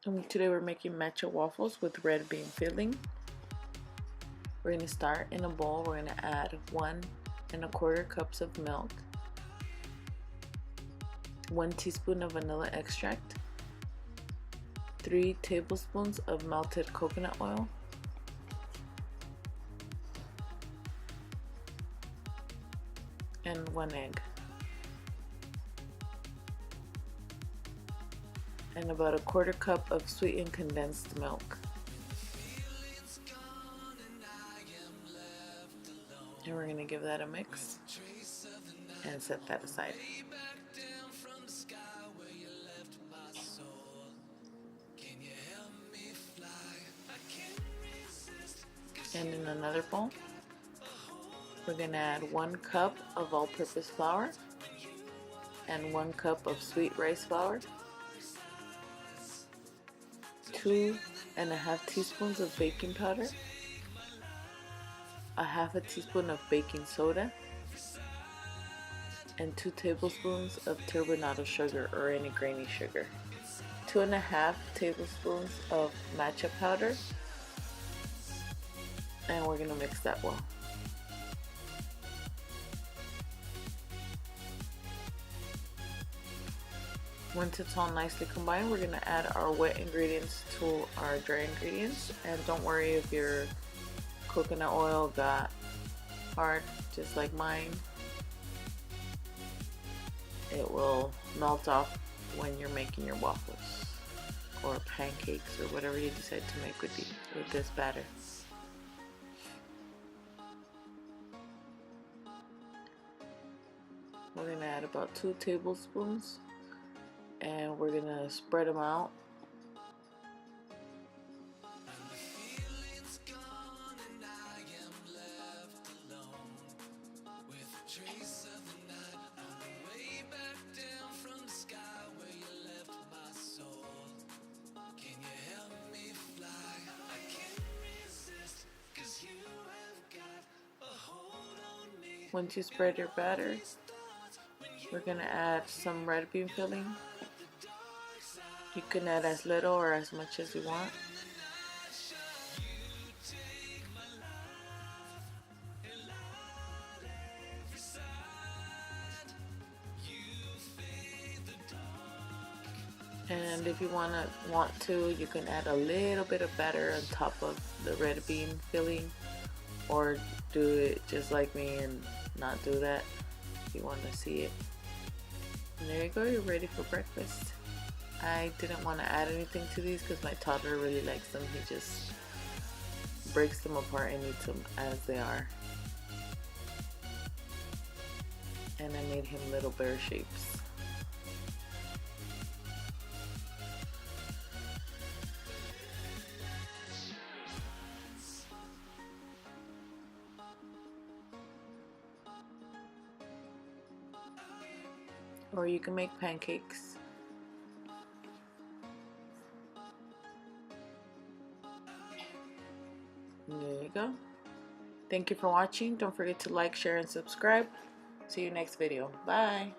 Today we're making matcha waffles with red bean filling. We're going to start in a bowl. We're going to add 1¼ cups of milk, 1 teaspoon of vanilla extract, 3 tablespoons of melted coconut oil, and 1 egg, and about 1/4 cup of sweetened condensed milk. And we're going to give that a mix and set that aside. And in another bowl, we're going to add 1 cup of all-purpose flour and 1 cup of sweet rice flour, 2½ teaspoons of baking powder, 1/2 teaspoon of baking soda, and 2 tablespoons of turbinado sugar or any grainy sugar, 2½ tablespoons of matcha powder, and we're going to mix that well. Once it's all nicely combined, we're going to add our wet ingredients to our dry ingredients, and don't worry if your coconut oil got hard just like mine. It will melt off when you're making your waffles or pancakes or whatever you decide to make with this batter. We're going to add about 2 tablespoons and we're going to spread them out. Once you spread your batter, we're going to add some red bean filling. You can add as little or as much as you want. And if you want to, you can add a little bit of batter on top of the red bean filling, or do it just like me and not do that if you want to see it. And there you go, you're ready for breakfast. I didn't want to add anything to these because my toddler really likes them. He just breaks them apart and eats them as they are. And I made him little bear shapes. Or you can make pancakes. And there you go. Thank you for watching. Don't forget to like, share, and subscribe. See you next video. Bye.